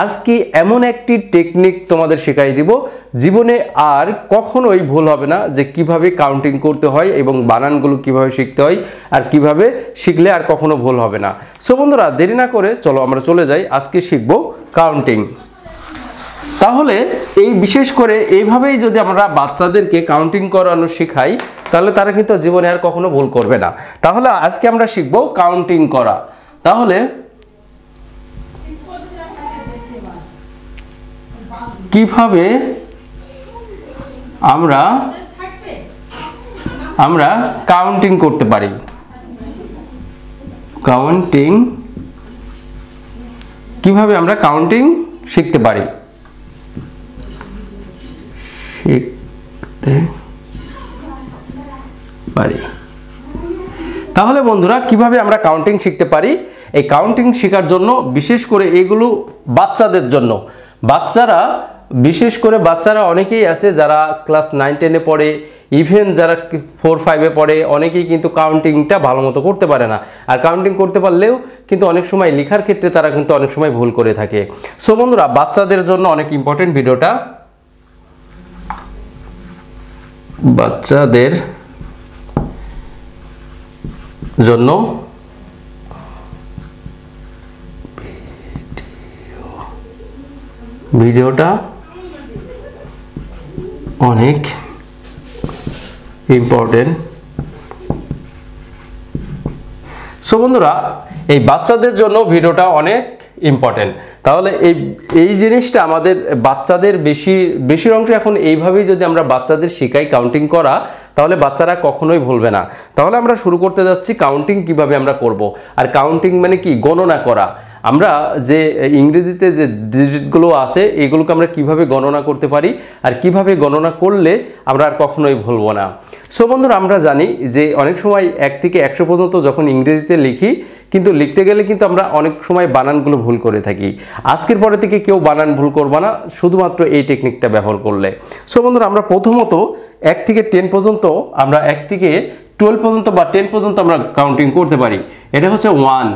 আজকে এমন একটি টেকনিক তোমাদের শেখাই দিব জীবনে আর কখনোই ভুল হবে না, যে কিভাবে কাউন্টিং করতে হয় এবং বানানগুলো কিভাবে শিখতে হয় আর কিভাবে শিখলে আর কখনো ভুল হবে না। সো বন্ধুরা, দেরি না করে চলো আমরা চলে যাই, আজকে শিখব কাউন্টিং। তাহলে এই বিশেষ করে এইভাবেই যদি আমরা বাচ্চাদেরকে কাউন্টিং করানো শেখাই তাহলে তারা কিন্তু জীবনে আর কখনো ভুল করবে না। তাহলে আজকে আমরা শিখব কাউন্টিং করা। তাহলে কিভাবে আমরা কাউন্টিং করতে পারি, কাউন্টিং কিভাবে আমরা কাউন্টিং শিখতে পারি, তাহলে বন্ধুরা কিভাবে আমরা কাউন্টিং শিখতে পারি, এই কাউন্টিং শেখার জন্য বিশেষ করে এগুলো বাচ্চাদের জন্য। বিশেষ করে বাচ্চারা অনেকেই আছে যারা ক্লাস 9-10-এ পড়ে, ইভেন যারা 4-5-এ পড়ে, অনেকেই কিন্তু কাউন্টিংটা ভালো মতো করতে পারে না। আর কাউন্টিং করতে পারলেও কিন্তু অনেক সময় লেখার ক্ষেত্রে তারা কিন্তু অনেক সময় ভুল করে থাকে। সো বন্ধুরা, বাচ্চাদের জন্য অনেক ইম্পর্টেন্ট ভিডিওটা, বাচ্চাদের জন্য ভিডিওটা অনেক ইম্পর্টেন্ট। সো বন্ধুরা, এই বাচ্চাদের জন্য ভিডিওটা অনেক ইম্পর্টেন্ট। তাহলে এই জিনিসটা আমাদের বাচ্চাদের বেশির অংশ এখন এইভাবেই যদি আমরা বাচ্চাদের শেখাই কাউন্টিং করা, তাহলে বাচ্চারা কখনোই ভুলবে না। তাহলে আমরা শুরু করতে যাচ্ছি কাউন্টিং কিভাবে আমরা করব। আর কাউন্টিং মানে কি? গণনা করা। আমরা যে ইংরেজিতে যে ডিজিটগুলো আছে এগুলোকে আমরা কিভাবে গণনা করতে পারি আর কিভাবে গণনা করলে আমরা আর কখনোই ভুলবো না। সো বন্ধুরা, আমরা জানি যে অনেক সময় 1 থেকে 100 পর্যন্ত যখন ইংরেজিতে লিখি, কিন্তু লিখতে গেলে কিন্তু আমরা অনেক সময় বানানগুলো ভুল করে থাকি। আজকের পরে থেকে কেউ বানান ভুল করবে না, শুধুমাত্র এই টেকনিকটা ব্যবহার করলে। সো বন্ধুরা, আমরা প্রথমত 1 থেকে 10 পর্যন্ত, আমরা 1 থেকে 12 পর্যন্ত বা 10 পর্যন্ত আমরা কাউন্টিং করতে পারি। এটা হচ্ছে 1,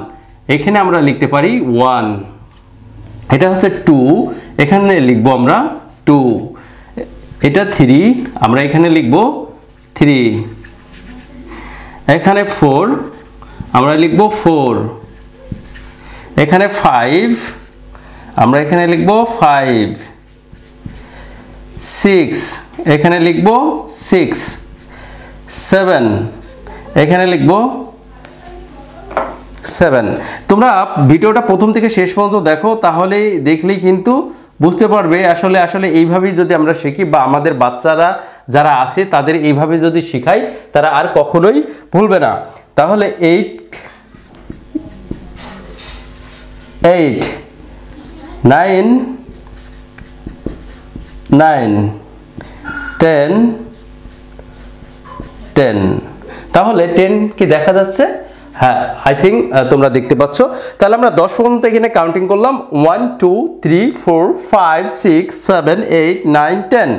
এখানে আমরা লিখতে পারি 1। এটা হচ্ছে 2, এখানে লিখবো আমরা 2। এটা 3, আমরা এখানে লিখবো 3। এখানে 4, আমরা লিখবো 4। এখানে 5, আমরা এখানে লিখবো 5। 6, এখানে লিখবো 6। 7, এখানে লিখবো 7। তোমরা ভিডিওটা প্রথম থেকে শেষ পর্যন্ত দেখো, তাহলে দেখলেই কিন্তু বুঝতে পারবে আসলে এইভাবেই যদি আমরা শিখি বা আমাদের বাচ্চারা যারা আছে তাদের এইভাবে যদি শেখাই তারা আর কখনোই ভুলবে না। তাহলে 8, 9, 10, 10। তাহলে 10 কি দেখা যাচ্ছে? হ্যাঁ, আই থিঙ্ক তোমরা দেখতে পাচ্ছ। তাহলে আমরা 10 পর্যন্ত এখানে কাউন্টিং করলাম, 1 2 3 4 5 6 7 8 9 10।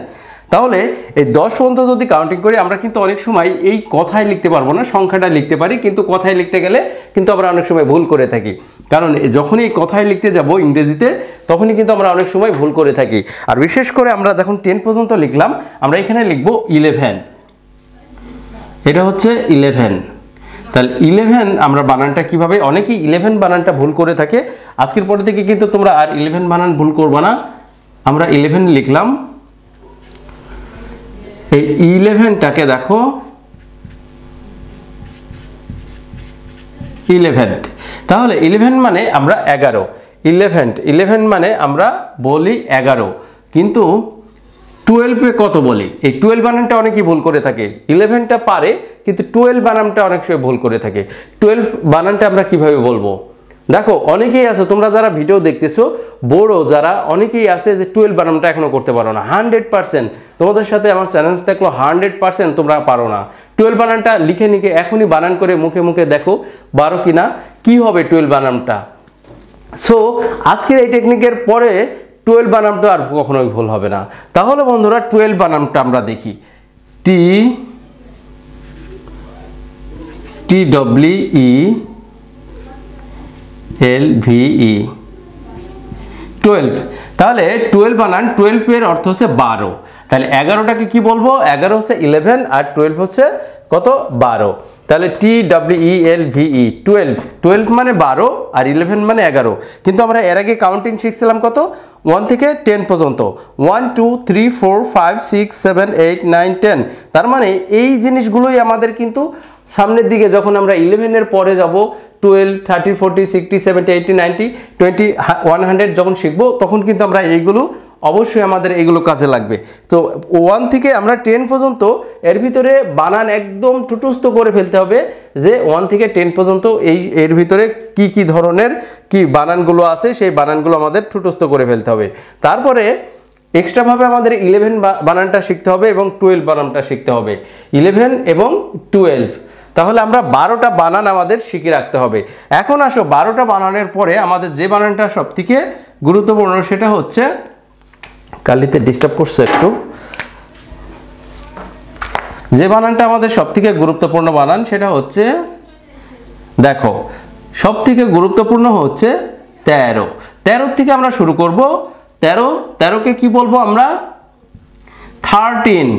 তাহলে এই 10 পর্যন্ত যদি কাউন্টিং করি, আমরা কিন্তু অনেক সময় এই কথায় লিখতে পারবো না, সংখ্যাটা লিখতে পারি, কিন্তু কথায় লিখতে গেলে কিন্তু আমরা অনেক সময় ভুল করে থাকি। কারণ যখনই এই কথায় লিখতে যাব ইংরেজিতে, তখনই কিন্তু আমরা অনেক সময় ভুল করে থাকি। আর বিশেষ করে আমরা যখন 10 পর্যন্ত লিখলাম, আমরা এখানে লিখবো 11। এটা হচ্ছে 11। তাহলে 11 আমরা বানানটা কিভাবে, অনেকেই 11 বানানটা ভুল করে থাকে। আজকের পর থেকে কিন্তু তোমরা আর 11 বানান ভুল করবে না। আমরা 11 লিখলাম, এই 11টাকে দেখো 11। তাহলে 11 মানে আমরা 11। 11 মানে আমরা বলি 11, কিন্তু 12-এ কত বলি? এই 12 বানানটা অনেকেই ভুল করে থাকে। 11টা পারে, কিন্তু 12 বানানটা অনেক সময় ভুল করে থাকে। 12 বানানটা আমরা কিভাবে বলবো? দেখো, অনেকেই আছে, তোমরা যারা ভিডিও দেখতেছো বড় যারা, অনেকেই আছে যে 12 বানানটা এখনো করতে পারো না। 100% তোমাদের সাথে আমার চ্যালেঞ্জ দেখলো, 100% তোমরা পারো না। 12 বানানটা লিখে এখনই বানান করে মুখে মুখে দেখো পারো কিনা, কি হবে 12 বানানটা। সো আজকের এই টেকনিকের পরে 12 বানানটা আর কখনোই ভুল হবে না। তাহলে বন্ধুরা, 12 বানানটা আমরা দেখি। TWELVE, 12। তাহলে 12 বানান, 12 এর অর্থ হচ্ছে 12। তাহলে 11টাকে কি বলবো? 11 হচ্ছে 11 আর 12 হচ্ছে কত? 12। তাহলে TWELVE 12, 12 মানে 12 আর 11 মানে 11। কিন্তু আমরা এর আগে কাউন্টিং শিখছিলাম কত? 1 থেকে 10 পর্যন্ত, 1 2 3 4 5 6 7 8 9 10। তার মানে এই জিনিসগুলোই আমাদের কিন্তু সামনের দিকে যখন আমরা 11 এর পরে যাব, 12 30 40 60 70 80 90 20 100 যখন শিখবো, তখন কিন্তু আমরা এইগুলো অবশ্যই আমাদের এগুলো কাজে লাগবে। তো 1 থেকে আমরা 10 পর্যন্ত এর ভিতরে বানান একদম ঠুটুস্থ করে ফেলতে হবে, যে 1 থেকে 10 পর্যন্ত এর ভিতরে কি কি ধরনের কি বানানগুলো আছে, সেই বানানগুলো আমাদের ঠুটুস্থ করে ফেলতে হবে। তারপরে এক্সট্রাভাবে আমাদের 11 বানানটা শিখতে হবে এবং 12 বানানটা শিখতে হবে, 11 এবং 12। তাহলে আমরা 12টা বানান আমাদের শিখে রাখতে হবে। এখন আসো 12টা বানানের পরে আমাদের যে বানানটা সবথেকে গুরুত্বপূর্ণ, সেটা হচ্ছে, কালিতে ডিস্টার্ব করছে একটু, যে বানানটা আমাদের সবথেকে গুরুত্বপূর্ণ বানান সেটা হচ্ছে, দেখো সবথেকে গুরুত্বপূর্ণ হচ্ছে 13। 13 থেকে আমরা শুরু করব। 13কে কি বলবো আমরা? 13।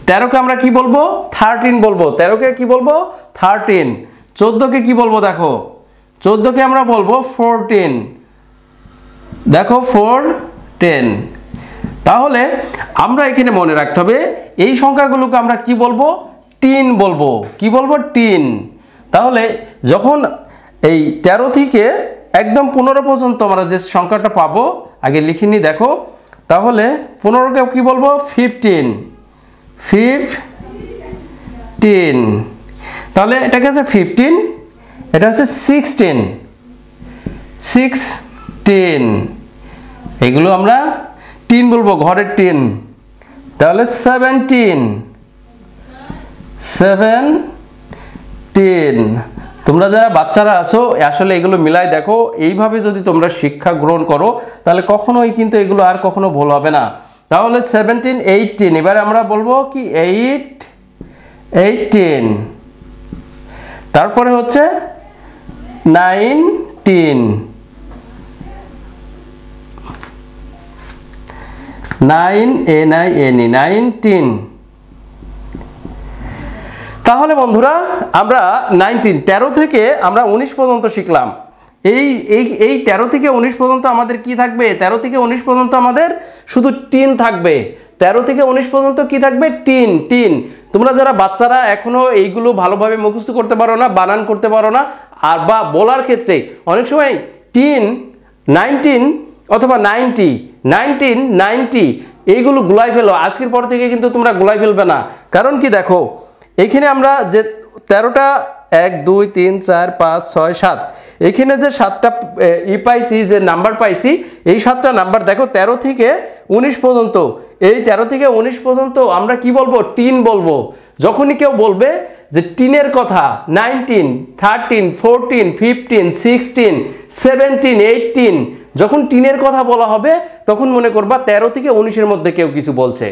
13কে আমরা কি বলবো? 13 বলবো। 13কে কি বলবো? 13। 14কে কি বলবো? দেখো 14কে আমরা বলবো 14। দেখো 14। তাহলে আমরা এখানে মনে রাখতে হবে, এই সংখ্যাগুলোকে আমরা কি বলবো? 10 বলবো। কি বলবো? 10। তাহলে যখন এই 13 থেকে একদম 15 পর্যন্ত আমরা যে সংখ্যাটা পাবো, আগে লিখিনি দেখো। তাহলে 15কে কি বলবো? 15। 15। তাহলে এটাকে আছে 15, এটা হচ্ছে 16। 16। এগুলো আমরা 10 বলবো, ঘরের 10। তাহলে 17। 17। তোমরা যারা বাচ্চারা আছো, আসলে এগুলো মিলাই দেখো, এইভাবে যদি তোমরা শিক্ষা গ্রহণ করো, তাহলে কখনোই কিন্তু এগুলো আর কখনো ভুল হবে না। তাহলে 17 18। এবারে আমরা বলবো কি? 18। তারপরে হচ্ছে 19। 19। তাহলে বন্ধুরা আমরা 13 থেকে আমরা 19 পর্যন্ত শিখলাম। এই 13 থেকে 19 পর্যন্ত আমাদের কি থাকবে? 13 থেকে 19 পর্যন্ত আমাদের শুধু 10 থাকবে। 13 থেকে 19 পর্যন্ত কি থাকবে? 10। তোমরা যারা বাচ্চারা এখনো এইগুলো ভালোভাবে মুখস্থ করতে পারো না, বানান করতে পারো না, আর বা বলার ক্ষেত্রে অনেক সময় 10 19 অথবা 90 এইগুলো গুলাই ফেলো। আজকের পর থেকে কিন্তু তোমরা গুলাই ফেলবে না। কারণ কি? দেখো এইখানে আমরা যে 13টা 1 2 3 4 5 6 7, এখানে যে 7টা পাইছি, যে নাম্বার পাইছি, এই 7টা নাম্বার দেখো 13 থেকে 19 পর্যন্ত। এই 13 থেকে 19 পর্যন্ত আমরা কি বলবো? 10 বলবো। যখনই কেউ বলবে যে 10 এর কথা, 19 13 14 15 16 17 18, যখন 10 এর কথা বলা হবে, তখন মনে করবা 13 থেকে 19 এর মধ্যে কেউ কিছু বলছে।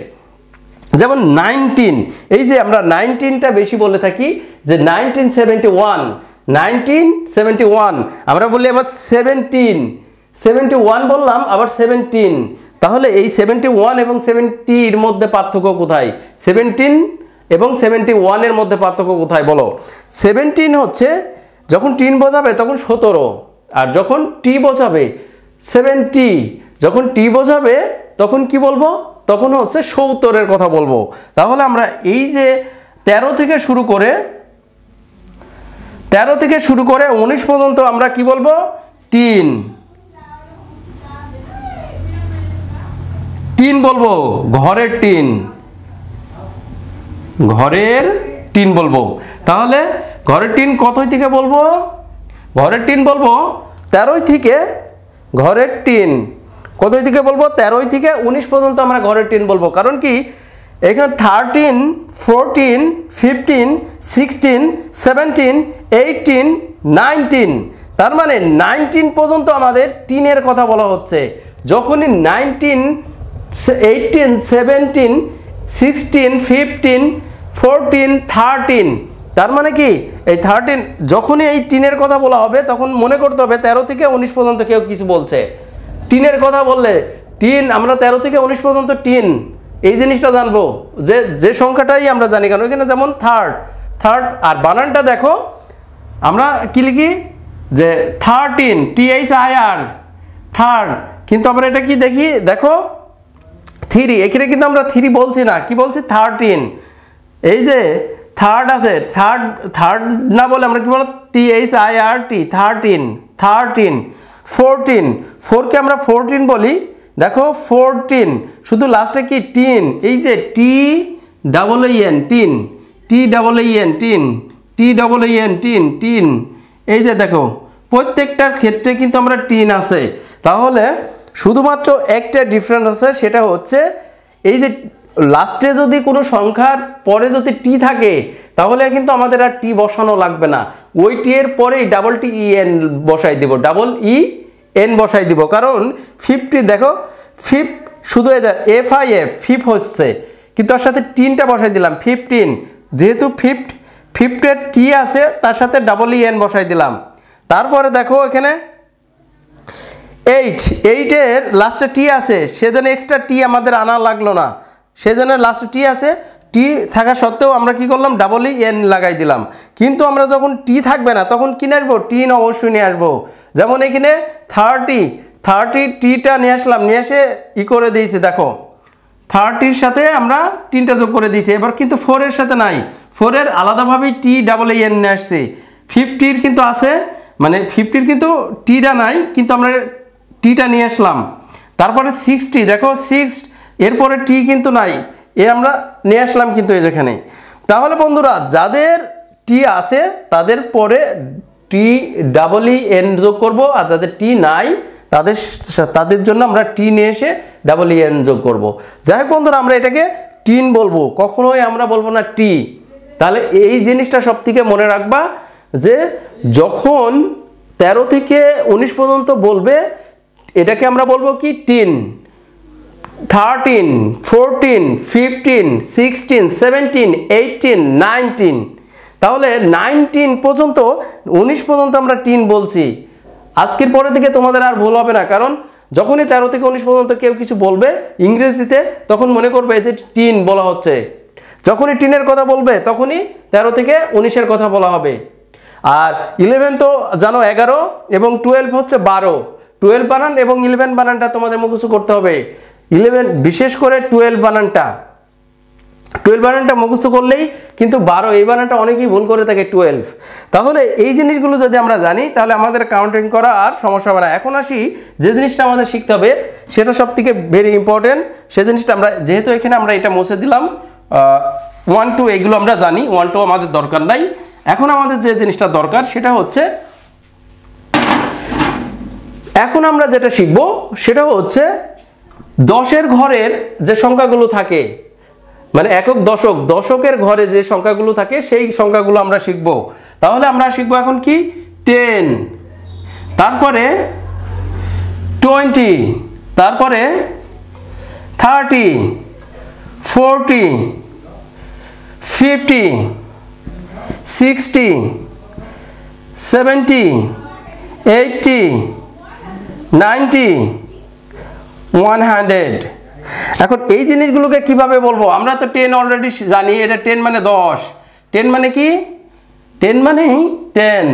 যেমন 19, এই যে আমরা 19টা বেশি বলে থাকি, যে 1971 আমরা বলি, আবার 71 বললাম, আবার 17। তাহলে এই 71 এবং 70 এর মধ্যে পার্থক্য কোথায়? 17 এবং 71 এর মধ্যে পার্থক্য কোথায় বলো? 17 হচ্ছে যখন 10 বোঝাবে তখন 17, আর যখন টি বোঝাবে 70, যখন টি বোঝাবে তখন কি বলবো? তখন হচ্ছে 70 এর কথা বলবো। তাহলে আমরা এই যে 13 থেকে শুরু করে 19 পর্যন্ত আমরা কি বলবো? 10 বলবো, ঘরের 10 বলবো। তাহলে ঘরের 10 কত থেকে বলবো? ঘরের 10 বলবো 13 থেকে, ঘরের 10 কত থেকে বলবো? 13 থেকে 19 পর্যন্ত আমরা ঘরের 10 বলবো। কারণ কি? এখানে 13 14 15 16 17 18 19, তার মানে 19 পর্যন্ত আমাদের 10 এর কথা বলা হচ্ছে। যখনই 19 18 17 16 15 14 13, তার মানে কি এই 13 যখনই এই টিনের কথা বলা হবে তখন মনে করতে হবে 13 থেকে 19 পর্যন্ত কেউ কিছু বলছে। টিনের কথা বললে টিন, আমরা 13 থেকে 19 পর্যন্ত টিন এই জিনিসটা জানবো, যে সংখ্যাটাই আমরা জানি। কারণ এখানে যেমন থার্ড আর বানানটা দেখো আমরা কি লিখি যে 13 THIR থার্ড, কিন্তু আমরা এটা কি দেখি দেখো 3, এখানে কিন্তু আমরা 3 বলছি না, কি বলছি 13। এই যে থার্ড আছে, থার্ড না বলে আমরা কি বলবো THIRT 13 14, 4কে আমরা 14 বলি। দেখো 14 শুধু লাস্টে কি টিন, এই যে TEEN টিন, টিন, এই যে দেখো প্রত্যেকটার ক্ষেত্রে কিন্তু আমরা টিন আছে। তাহলে শুধুমাত্র একটা ডিফারেন্স আছে, সেটা হচ্ছে এই যে লাস্টে যদি কোনো সংখ্যার পরে যদি টি থাকে তাহলে কিন্তু আমাদের আর টি বসানো লাগবে না, ওই টি এর পরেই TEN বসাই দিব, EN বসাই দিব। কারণ 50 দেখো ফিফ শুধু FIF ফিফ হচ্ছে, কিন্তু তার সাথে টিনটা বসাই দিলাম 15, যেহেতু ফিফটের টি আছে তার সাথে EN বসাই দিলাম। তারপরে দেখো এখানে 8 লাস্টে টি আছে, সেজন্য এক্সট্রা টি আমাদের আনা লাগলো না, সেজন্য লাস্টে টি আছে, টি থাকা সত্ত্বেও আমরা কি করলাম EN লাগাই দিলাম। কিন্তু আমরা যখন টি থাকবে না তখন কি নিয়ে আসবো, টিন অবশ্যই নিয়ে আসবো। যেমন এখানে 30 টিটা নিয়ে আসলাম, নিয়ে এসে করে দিয়েছি, দেখো 30-র সাথে আমরা টিনটা যোগ করে দিয়েছি। এবার কিন্তু 4-এর সাথে নাই, 4-এর আলাদাভাবেই EN নিয়ে আসছি। 50-র কিন্তু আছে, মানে 50-র কিন্তু টিটা নাই, কিন্তু আমরা টিটা নিয়ে আসলাম। তারপরে 60 দেখো 6 এরপরে টি কিন্তু নাই, আমরা নিয়ে আসলাম কিন্তু এই যেখানে। তাহলে বন্ধুরা যাদের টি আছে তাদের পরে EN যোগ করব, আর যাদের টি নাই তাদের জন্য আমরা টি নিয়ে এসে EN যোগ করব। যাই হোক বন্ধুরা, আমরা এটাকে টিন বলবো, কখনোই আমরা বলবো না টি। তাহলে এই জিনিসটা সব থেকে মনে রাখবা যে যখন 13 থেকে 19 পর্যন্ত বলবে এটাকে আমরা বলবো কি টিন। 13, 14, 15, 16, 17, 18, 19, তাহলে 19 পর্যন্ত 19 পর্যন্ত আমরা টিন বলছি। আজকের পরে থেকে তোমাদের আর ভুল হবে না, কারণ যখনই 13 থেকে 19 পর্যন্ত কেউ কিছু বলবে ইংরেজিতে তখন মনে করবে যে টিন বলা হচ্ছে। যখনই টিনের কথা বলবে তখনই 13 থেকে 19-এর কথা বলা হবে। আর 11 তো জানো 11 এবং 12 হচ্ছে 12, 12 বানান এবং 11 বানানটা তোমাদের মুখস্থ করতে হবে। 11 বিশেষ করে 12 বানানটা মুখস্থ করলেই কিন্তু 12 এই বানানটা অনেকেই ভুল করে থাকে 12। তাহলে এই জিনিসগুলো যদি আমরা জানি তাহলে আমাদের কাউন্টিং করা আর সমস্যা হবে না। এখন আসি যে জিনিসটা আমাদের শিখতে হবে সেটা সব থেকে ভেরি ইম্পর্টেন্ট, সেই জিনিসটা আমরা যেহেতু এখানে আমরা এটা মুছে দিলাম 1 2 এগুলো আমরা জানি, 1 2 আমাদের দরকার নাই। এখন আমাদের যে জিনিসটা দরকার সেটা হচ্ছে এখন আমরা যেটা শিখবো সেটা হচ্ছে 10-এর ঘরের যে সংখ্যাগুলো থাকে, মানে একক দশকের ঘরে যে সংখ্যাগুলো থাকে সেই সংখ্যাগুলো আমরা শিখবো। তাহলে আমরা শিখবো এখন কি 10, তারপরে 20, তারপরে 30, 40, 50, 60, 70, 80, 90, 100। এখন এই জিনিসগুলোকে কিভাবে বলবো? আমরা তো 10 অলরেডি জানি, এটা 10 মানে 10, 10 মানে কি 10 মানে 10,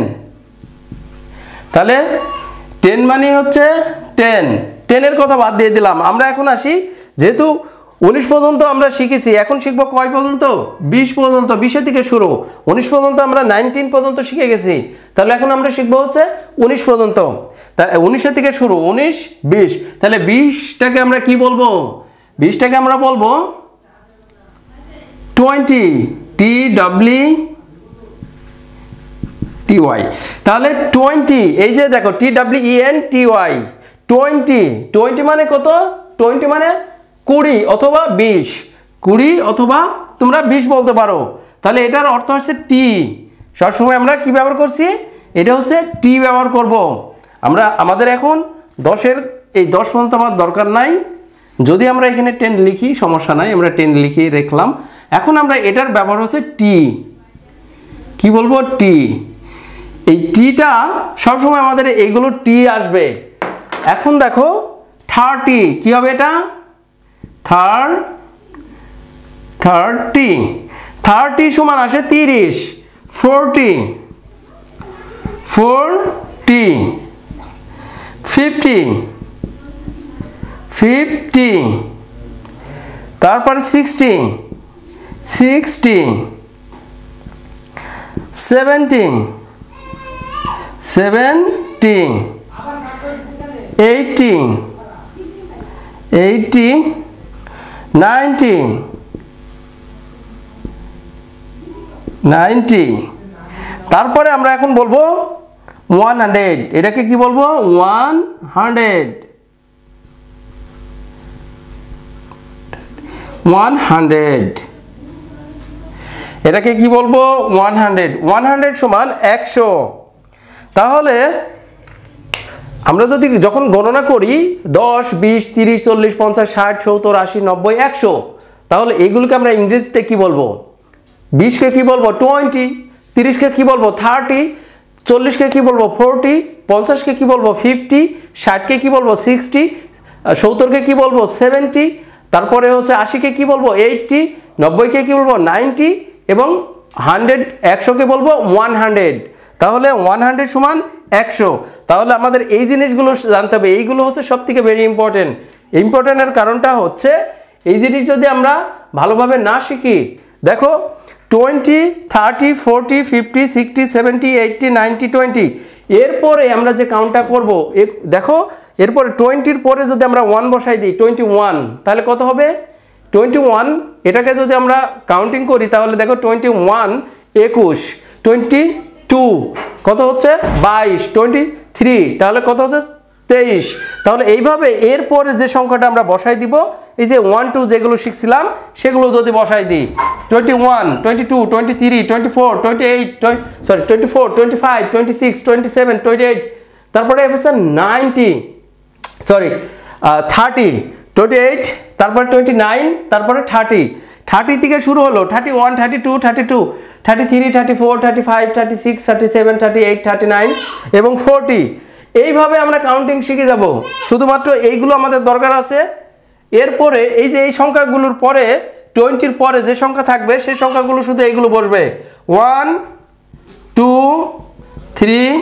তাহলে 10 মানে হচ্ছে 10-এর কথা বাদ দিয়ে দিলাম। আমরা এখন আসি, যেহেতু 19 পর্যন্ত আমরা শিখেছি, এখন শিখবো কয় পর্যন্ত? 20 পর্যন্ত। 20-এর থেকে শুরু, 19 পর্যন্ত আমরা 19 পর্যন্ত শিখে গেছি, তাহলে এখন আমরা শিখবো হচ্ছে 19 পর্যন্ত। তা 19-এর থেকে শুরু 19 20, তাহলে 20টাকে আমরা কি বলবো? 20টাকে আমরা বলবো 20 TWTY। তাহলে 20 এই যে দেখো TWENTY 20 মানে কত? 20 মানে 20 অথবা 20, 20 অথবা তোমরা 20 বলতে পারো। তাহলে এটার অর্থ হচ্ছে টি। সবসময় আমরা কি ব্যবহার করছি? এটা হচ্ছে টি ব্যবহার করব। আমাদের এখন 10-এর এই 10 পর্যন্ত আমার দরকার নাই, যদি আমরা এখানে 10 লিখি সমস্যা নাই, আমরা 10 লিখে রাখলাম। এখন আমরা এটার ব্যবহার হচ্ছে টি, কি বলবো টি। এই টিটা সবসময় আমাদের এইগুলো টি আসবে। এখন দেখো 30 কি হবে এটা 30 সমান আসে 30 40 50 তারপর 60 70 80 90 তারপরে আমরা এখন বলবো 100। এটাকে কি বলবো 100 এটাকে কি বলবো 100 সমান 100। তাহলে আমরা যদি যখন গণনা করি 10 20 30 40 50 60 70 80 90 100, তাহলে এগুলোকে আমরা ইংরেজিতে কি বলবো 20 কে কি বলবো 20, 30 কে কি বলবো 30, 40 কে কি বলবো 40, 50 কে কি বলবো 50, 60 কে কি বলবো 60, 70 কে কি বলবো 70, তারপরে হচ্ছে 80 কে কি বলবো 80, 90 কে কি বলবো 90 এবং 100 কে বলবো 100। তাহলে 100 সমান 100। তাহলে আমাদের এই জিনিসগুলো জানতে হবে। এইগুলো হচ্ছে সবথেকে ভেরি ইম্পর্টেন্টের কারণটা হচ্ছে এই জিনিস যদি আমরা ভালোভাবে না শিখি, দেখো 20 30 40 50 60 70 80 90 20, এরপরে আমরা যে কাউন্টটা করব দেখো এরপরে 20-র পরে যদি আমরা 1 বসাই দিই 21, তাহলে কত হবে 21। এটাকে যদি আমরা কাউন্টিং করি তাহলে দেখো 21 21, 22 কত হচ্ছে 22, 23 তাহলে কত হচ্ছে 23। তাহলে এইভাবে এরপরে যে সংখ্যাটা আমরা বসাই দিব এই যে 1 2 যেগুলো শিখছিলাম সেগুলো যদি বসাই দিই 21 22 23 24 28 24 25 26 27 28, তারপরে হচ্ছে 30 28, তারপরে 29, তারপরে 30 থেকে শুরু হলো 31 32 33 34 35 36 37 38 39 এবং 40। এইভাবে আমরা কাউন্টিং শিখে যাব। শুধুমাত্র এইগুলো আমাদের দরকার আছে। এরপরে এই যে এই সংখ্যাগুলোর পরে 20-র পরে যে সংখ্যা থাকবে সেই সংখ্যাগুলো শুধু এইগুলো বসবে 1 2 3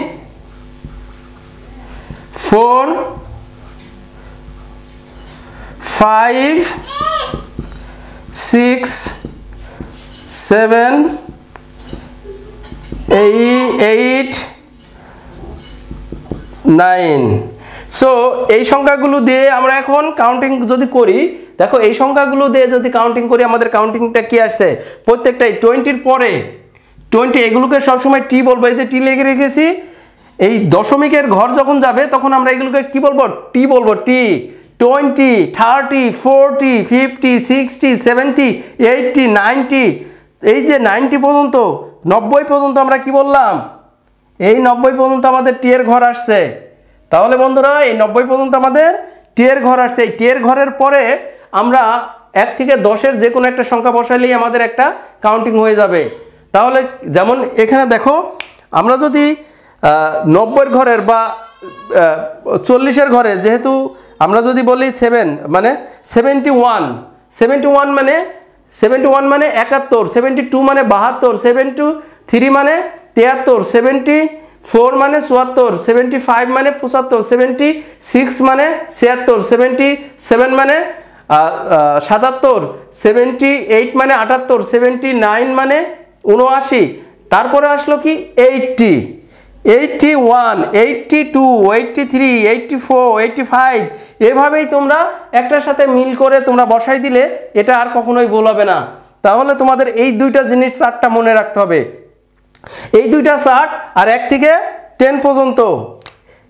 4 5 6 7 8 9। সো এই সংখ্যাগুলো দিয়ে আমরা এখন কাউন্টিং যদি করি, দেখো এই সংখ্যাগুলো দিয়ে যদি কাউন্টিং করি আমাদের কাউন্টিংটা কি আসছে প্রত্যেকটাই 20-র পরে 20, এগুলোকে সবসময় টি বলবো। এই যে টি লিখে রেখেছি, এই দশমিকের ঘর যখন যাবে তখন আমরা এগুলোকে কি বলবো টি বলবো টি। 20 30 40 50 60 70 80 90, এই যে 90 পর্যন্ত 90 পর্যন্ত আমরা কি বললাম এই 90 পর্যন্ত আমাদের টি এর ঘর আসছে। তাহলে বন্ধুরা এই 90 পর্যন্ত আমাদের টি এর ঘর আসছে। এই টি এর ঘরের পরে আমরা 1 থেকে 10-এর যে কোনো একটা সংখ্যা বসাইলেই আমাদের একটা কাউন্টিং হয়ে যাবে। তাহলে যেমন এখানে দেখো আমরা যদি 90-এর ঘরের বা 40-এর ঘরে যেহেতু আমরা যদি বলি 7 মানে 71 মানে 71 মানে 71, 72 মানে 72, 73 মানে 73, 74 মানে 74, 75 মানে 75, 76 মানে 76, 77 মানে 77, 78 মানে 78, 79 মানে 79, তারপরে আসলো কি 80, 81, 82, 83, 84, 85, এভাবেই তোমরা একটার সাথে মিল করে তোমরা বসাই দিলে এটা আর কখনোই ভুল হবে না। তাহলে তোমাদের এই দুইটা জিনিস চার্টটা মনে রাখতে হবে। এই দুইটা চার্ট আর 1 থেকে 10 পর্যন্ত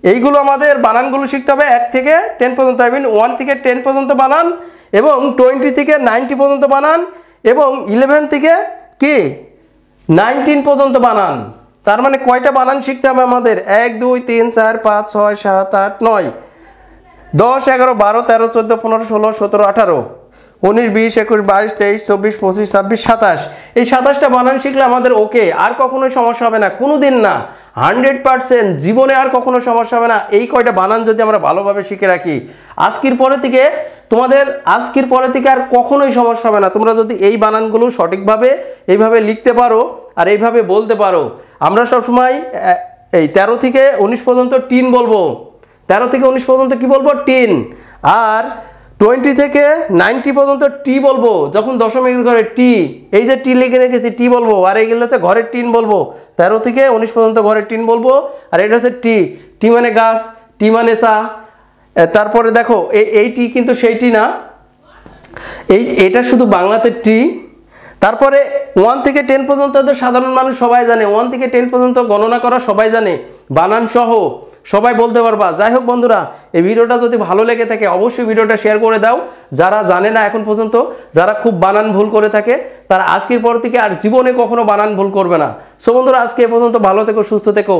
এইগুলো আমাদের বানানগুলো শিখতে হবে। 1 থেকে 10 পর্যন্ত, আই মিন 1 থেকে 10 পর্যন্ত বানান এবং 20 থেকে 90 পর্যন্ত বানান এবং 11 থেকে কি 19 পর্যন্ত বানান। তার মানে কয়টা বানান শিখতে হবে আমাদের 1 2 3 4 5 6 7 8 9 10 11 12 13 14 15 16 17 18 19, 20, 21, 22, 23, 24, 25, 26, 27 এই 27টা বানান শিখলে আমাদের ওকে, আর কখনোই সমস্যা হবে না, কোনোদিন না, 100% জীবনে আর কখনো সমস্যা হবে না। এই কয়টা বানান যদি আমরা ভালোভাবে শিখে রাখি, আজকের পরে থেকে আর কখনোই সমস্যা হবে না। তোমরা যদি এই বানানগুলো সঠিকভাবে এইভাবে লিখতে পারো আর এইভাবে বলতে পারো। আমরা সবসময় এই 13 থেকে 19 পর্যন্ত টিন বলবো, 13 থেকে 19 পর্যন্ত কি বলবো, টিন। আর 20 থেকে 90 পর্যন্ত টি বলবো, যখন দশমিকের ঘরে টি, এই যে টি লিখে রেখেছি টি বলবো, আর এইগুলো হচ্ছে ঘরের টিন বলবো। 13 থেকে 19 পর্যন্ত ঘরের টিন বলবো, আর এটা হচ্ছে টি, টি মানে গাছ, টি মানে চা। তারপরে দেখো এই টি কিন্তু সেই টি না, এটা শুধু বাংলাতে টি। তারপরে 1 থেকে 10 পর্যন্ত তো সাধারণ মানুষ সবাই জানে, 1 থেকে 10 পর্যন্ত গণনা করা সবাই জানে, বানান সহ সবাই বলতে পারবা। যাই হোক বন্ধুরা, এই ভিডিওটা যদি ভালো লেগে থাকে অবশ্যই ভিডিওটা শেয়ার করে দাও। যারা জানে না এখন পর্যন্ত, যারা খুব বানান ভুল করে থাকে, তারা আজকের পর থেকে আর জীবনে কখনো বানান ভুল করবে না। সো বন্ধুরা, আজকে এ পর্যন্ত, ভালো থেকো, সুস্থ থেকো।